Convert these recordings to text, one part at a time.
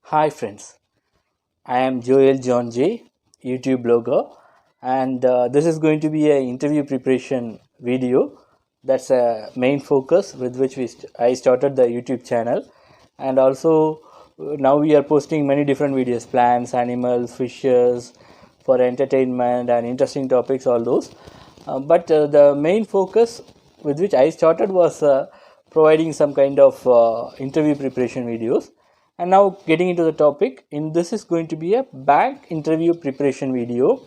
Hi friends, I am Joel John J, YouTube blogger, and this is going to be an interview preparation video. That's a main focus with which I started the YouTube channel, and also now we are posting many different videos: plants, animals, fishes, for entertainment and interesting topics, all those. But the main focus with which I started was providing some kind of interview preparation videos. And now getting into the topic, in this is going to be a bank interview preparation video.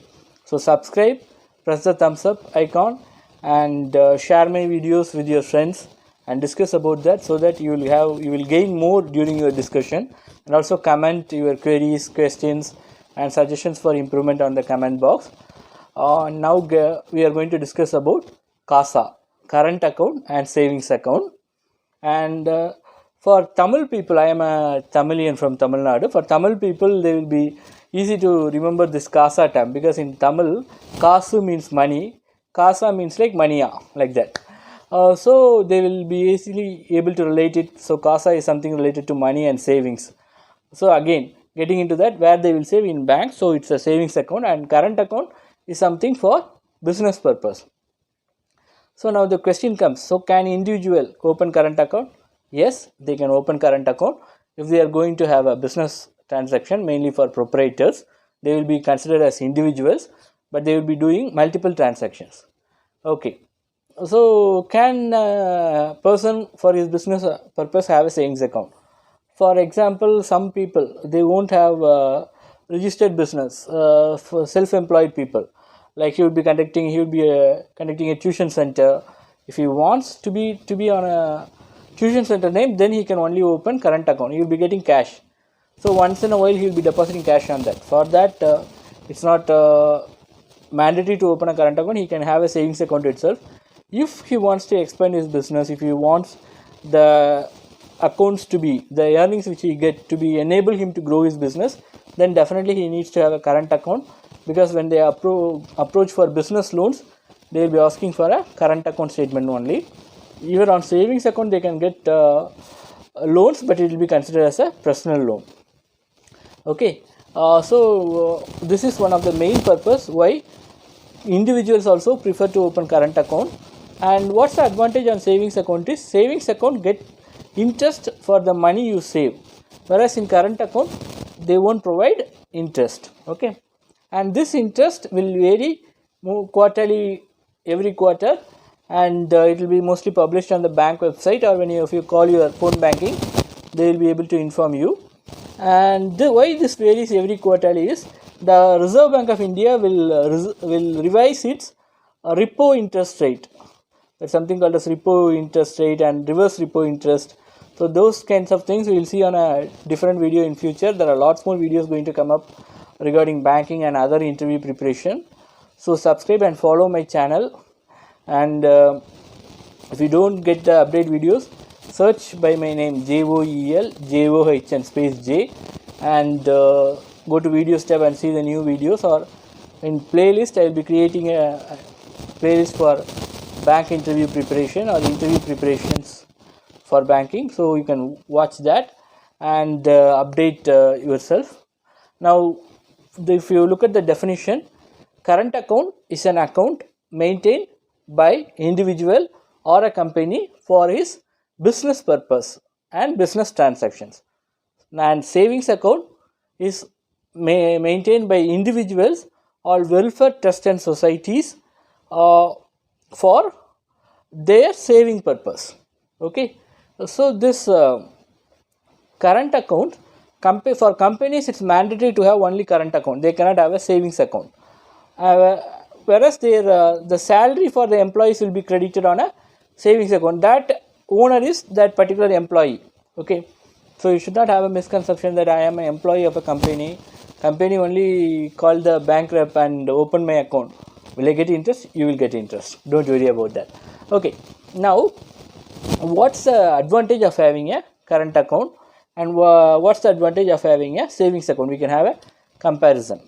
So subscribe, press the thumbs up icon, and share my videos with your friends and discuss about that, so that you will gain more during your discussion. And also comment your queries, questions and suggestions for improvement on the comment box. Now we are going to discuss about CASA, current account and savings account. And for Tamil people, I am a Tamilian from Tamil Nadu. For Tamil people, they will be easy to remember this CASA term, because in Tamil, Kasu means money, CASA means like maniya, like that. So they will be easily able to relate it. So CASA is something related to money and savings. So again, getting into that, where they will save in bank, so it's a savings account, and current account is something for business purpose. So now the question comes, so can individual open current account? Yes, they can open current account if they are going to have a business transaction, mainly for proprietors. They will be considered as individuals, but they will be doing multiple transactions. Okay. So can a person for his business purpose have a savings account? For example, some people, they won't have registered business for self-employed people. Like he would be conducting a tuition center. If he wants to be on a tuition center name, then he can only open current account. He will be getting cash. So once in a while he will be depositing cash on that. For that, it's not mandatory to open a current account. He can have a savings account itself. If he wants to expand his business, if he wants the accounts to be, the earnings which he get to be enable him to grow his business, then definitely he needs to have a current account, because when they approach for business loans, they will be asking for a current account statement only. Even on savings account they can get loans, but it will be considered as a personal loan. Okay. This is one of the main purpose why individuals also prefer to open current account. And what's the advantage on savings account is, savings account get interest for the money you save, whereas in current account they won't provide interest. Okay. And this interest will vary quarterly, every quarter, and it will be mostly published on the bank website, or if you call your phone banking, they will be able to inform you. And why this varies every quarterly is, the Reserve Bank of India will revise its repo interest rate. There's something called as repo interest rate and reverse repo interest. So those kinds of things we will see on a different video in future. There are lots more videos going to come up regarding banking and other interview preparation. So subscribe and follow my channel. And if you don't get the update videos, search by my name JOEL JOH and space J, and go to videos tab and see the new videos. Or in playlist, I will be creating a playlist for bank interview preparation or interview preparations for banking, so you can watch that and update yourself. Now if you look at the definition, current account is an account maintained by individual or a company for his business purpose and business transactions. And savings account is maintained by individuals or welfare trust and societies for their saving purpose. Okay. So this current account, for companies, it's mandatory to have only current account. They cannot have a savings account. Whereas the salary for the employees will be credited on a savings account. That owner is that particular employee. Okay. So you should not have a misconception that I am an employee of a company. Company only call the bank rep and open my account. Will I get interest? You will get interest. Don't worry about that. Okay. Now, what's the advantage of having a current account, and what's the advantage of having a savings account? We can have a comparison.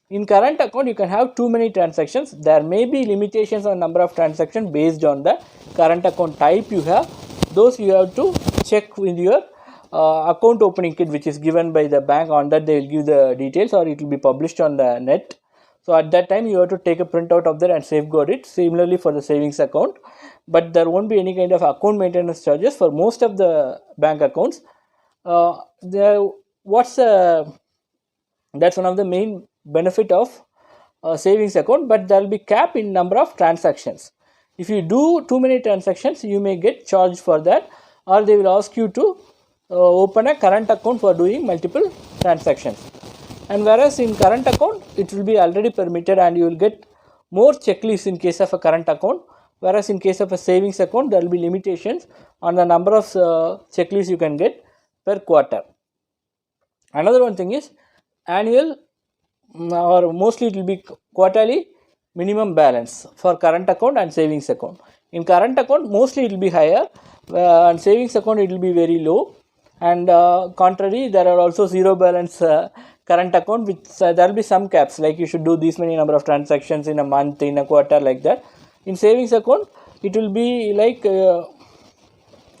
In current account, you can have too many transactions. There may be limitations on number of transactions based on the current account type you have. Those you have to check with your account opening kit which is given by the bank. On that they will give the details, or it will be published on the net. So at that time you have to take a printout of that and safeguard it. Similarly for the savings account, but there won't be any kind of account maintenance charges for most of the bank accounts. That's one of the main benefit of savings account, but there will be cap in number of transactions. If you do too many transactions, you may get charged for that, or they will ask you to open a current account for doing multiple transactions. And whereas in current account it will be already permitted, and you will get more checklists in case of a current account, whereas in case of a savings account there will be limitations on the number of checklists you can get per quarter. Another one thing is annual, or mostly it will be quarterly minimum balance for current account and savings account. In current account mostly it will be higher, and savings account it will be very low. And contrary, there are also zero balance current account, which there will be some caps, like you should do this many number of transactions in a month, in a quarter, like that. In savings account it will be like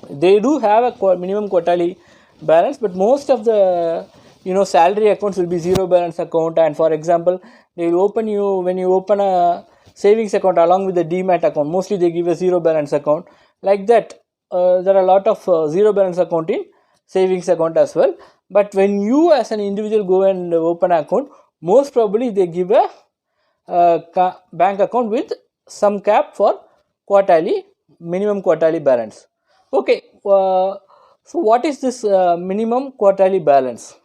they do have a minimum quarterly balance, but most of the salary accounts will be zero balance account. And for example, they will open you, when you open a savings account along with the demat account, mostly they give a zero balance account, like that. There are a lot of zero balance account in savings account as well. But when you as an individual go and open an account, most probably they give a bank account with some cap for quarterly, minimum quarterly balance. Okay, so what is this minimum quarterly balance?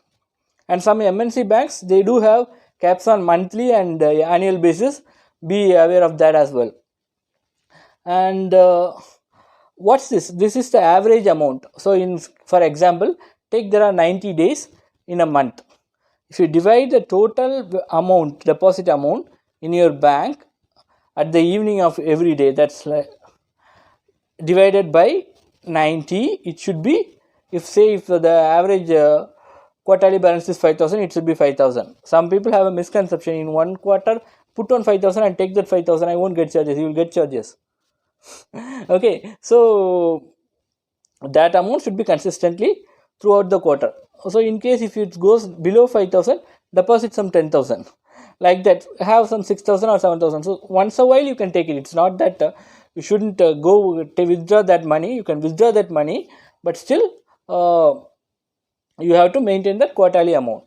And some MNC banks, they do have caps on monthly and annual basis. Be aware of that as well. And what's this? This is the average amount. So for example, take there are 90 days in a month. If you divide the total amount, deposit amount in your bank at the evening of every day, that's like divided by 90, it should be, if the average quarterly balance is 5,000, it should be 5,000. Some people have a misconception: in one quarter put on 5,000 and take that 5,000, I won't get charges. You will get charges. Okay, so that amount should be consistently throughout the quarter. So in case if it goes below 5,000, deposit some 10,000, like that. Have some 6,000 or 7,000. So once a while you can take it. It's not that you shouldn't go to withdraw that money. You can withdraw that money, but still you have to maintain that quarterly amount.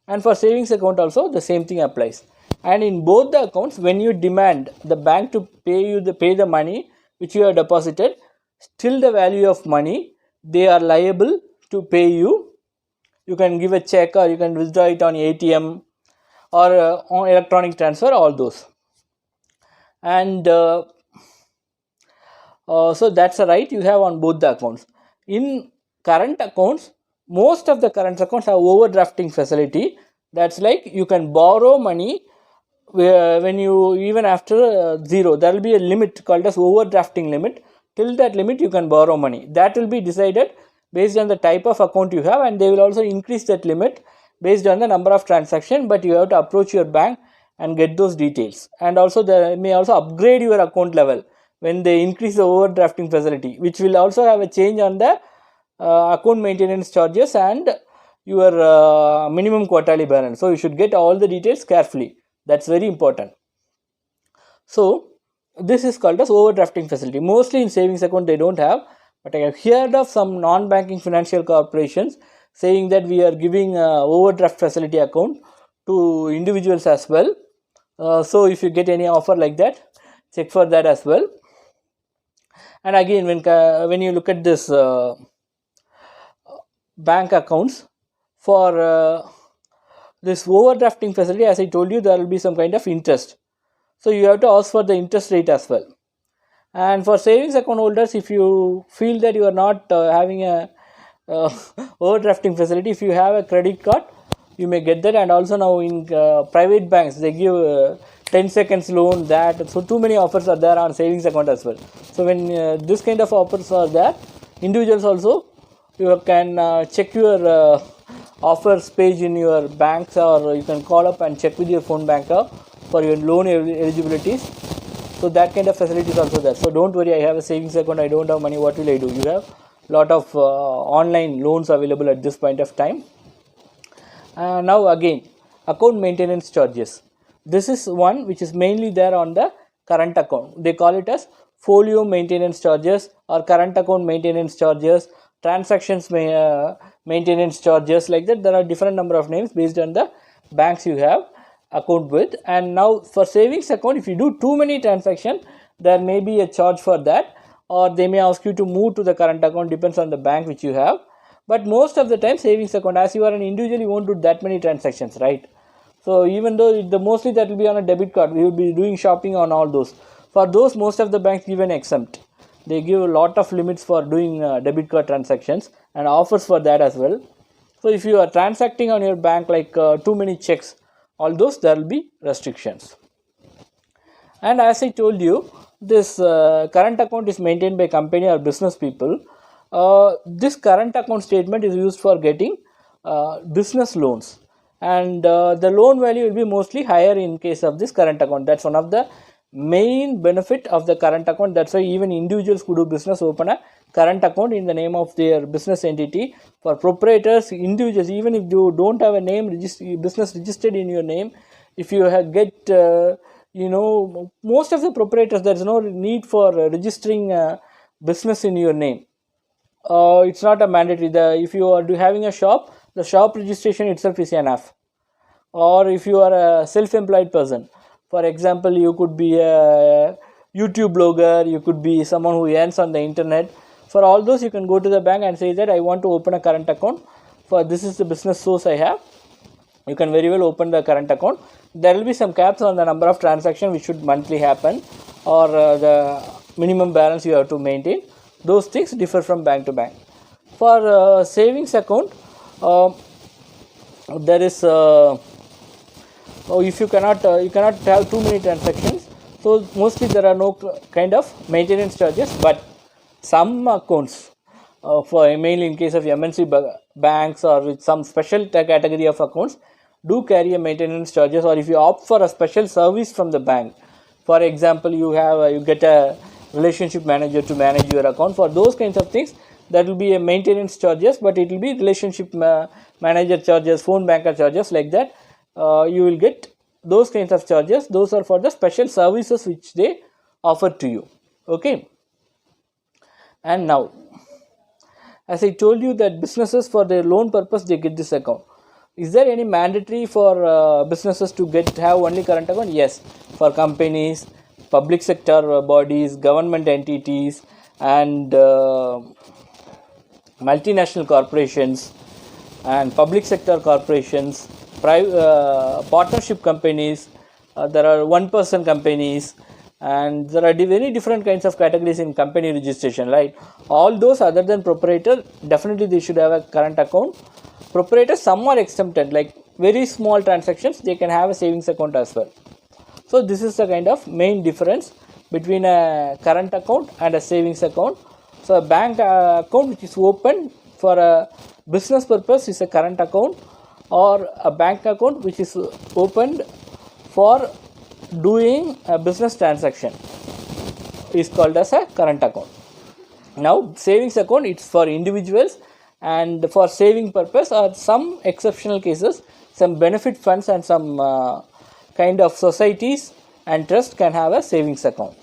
And for savings account also the same thing applies. And in both the accounts, when you demand the bank to pay the money which you have deposited, still the value of money, they are liable to pay you. You can give a check, or you can withdraw it on ATM, or on electronic transfer, all those. And so that's a right you have on both the accounts. In current accounts, most of the current accounts have overdrafting facility. That's like you can borrow money when you, even after zero, there will be a limit called as overdrafting limit. Till that limit you can borrow money. That will be decided based on the type of account you have, and they will also increase that limit based on the number of transactions. But you have to approach your bank and get those details. And also they may also upgrade your account level when they increase the overdrafting facility, which will also have a change on the account maintenance charges and your minimum quarterly balance. So you should get all the details carefully. That's very important. So this is called as overdrafting facility. Mostly in savings account they don't have, but I have heard of some non-banking financial corporations saying that we are giving overdraft facility account to individuals as well. So if you get any offer like that, check for that as well. And again, when you look at this bank accounts, for this overdrafting facility, as I told you, there will be some kind of interest. So you have to ask for the interest rate as well. And for savings account holders, if you feel that you are not having a overdrafting facility, if you have a credit card, you may get that. And also now in private banks, they give 10 seconds loan, that. So too many offers are there on savings account as well. So when this kind of offers are there, individuals also, you can check your offers page in your banks, or you can call up and check with your phone banker for your loan eligibilities. So that kind of facility is also there. So don't worry, I have a savings account, I don't have money, what will I do? You have lot of online loans available at this point of time. Now again, account maintenance charges. This is one which is mainly there on the current account. They call it as folio maintenance charges or current account maintenance charges, transactions maintenance charges, like that. There are different number of names based on the banks you have account with. And now for savings account, if you do too many transactions, there may be a charge for that, or they may ask you to move to the current account, depends on the bank which you have. But most of the time savings account, as you are an individual, you won't do that many transactions, right? So even though mostly that will be on a debit card, we will be doing shopping on all those. For those, most of the banks give an exempt. They give a lot of limits for doing debit card transactions and offers for that as well. So if you are transacting on your bank like too many checks, all those, there will be restrictions. And as I told you, this current account is maintained by company or business people. This current account statement is used for getting business loans, and the loan value will be mostly higher in case of this current account. That's one of the main benefit of the current account. That's why even individuals who do business open a current account in the name of their business entity. For proprietors, individuals, even if you don't have a name business registered in your name, if you get most of the proprietors, there is no need for registering business in your name. It's not a mandatory. If you are having a shop, the shop registration itself is enough. Or if you are a self-employed person, for example, you could be a YouTube blogger, you could be someone who earns on the internet. For all those, you can go to the bank and say that I want to open a current account. For this is the business source I have. You can very well open the current account. There will be some caps on the number of transactions which should monthly happen, or the minimum balance you have to maintain. Those things differ from bank to bank. For savings account, there is if you cannot have too many transactions, so mostly there are no kind of maintenance charges. But some accounts, for mainly in case of MNC banks or with some special category of accounts, do carry a maintenance charges. Or if you opt for a special service from the bank, for example, you get a relationship manager to manage your account. For those kinds of things, that will be a maintenance charges, but it will be relationship manager charges, phone banker charges, like that. You will get those kinds of charges. Those are for the special services which they offer to you. Okay. And now, as I told you that businesses, for their loan purpose, they get this account. Is there any mandatory for businesses to have only current account? Yes. For companies, public sector bodies, government entities, and multinational corporations and public sector corporations, partnership companies, there are one-person companies, and there are very different kinds of categories in company registration, right? All those other than proprietor, definitely they should have a current account. Proprietors, some are exempted, like very small transactions, they can have a savings account as well. So this is the kind of main difference between a current account and a savings account. So a bank account which is open for a business purpose is a current account, or a bank account which is opened for doing a business transaction is called as a current account. Now savings account, it's for individuals, and for saving purpose, or some exceptional cases, some benefit funds and some kind of societies and trust can have a savings account.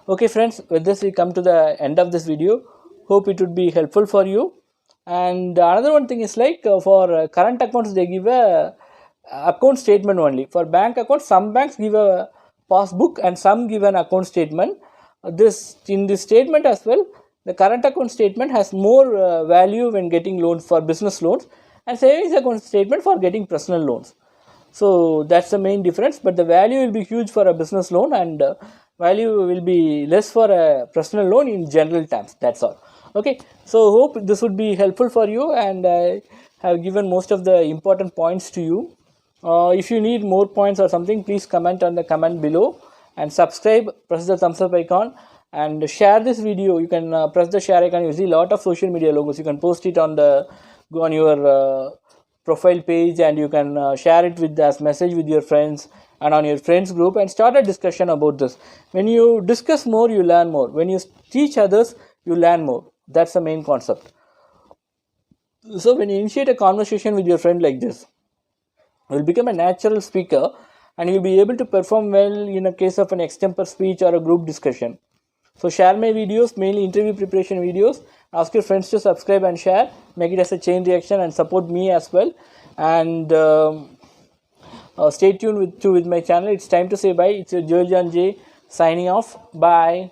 Okay friends, with this we come to the end of this video. Hope it would be helpful for you. And another one thing is like for current accounts, they give a account statement only. For bank accounts, some banks give a passbook and some give an account statement. In this statement as well, the current account statement has more value when getting loans for business loans, and savings account statement for getting personal loans. So that's the main difference, but the value will be huge for a business loan, and value will be less for a personal loan in general terms. That's all. Okay, so hope this would be helpful for you, and I have given most of the important points to you. If you need more points or something, please comment on the comment below, and subscribe, press the thumbs up icon, and share this video. You can press the share icon. You see a lot of social media logos. You can post it on your profile page, and you can share it with as message with your friends and on your friends group, and start a discussion about this. When you discuss more, you learn more. When you teach others, you learn more. That's the main concept. So when you initiate a conversation with your friend like this, you'll become a natural speaker and you'll be able to perform well in a case of an extempore speech or a group discussion. So share my videos, mainly interview preparation videos. Ask your friends to subscribe and share. Make it as a chain reaction and support me as well. And stay tuned with my channel. It's time to say bye. It's your Joel John J signing off. Bye.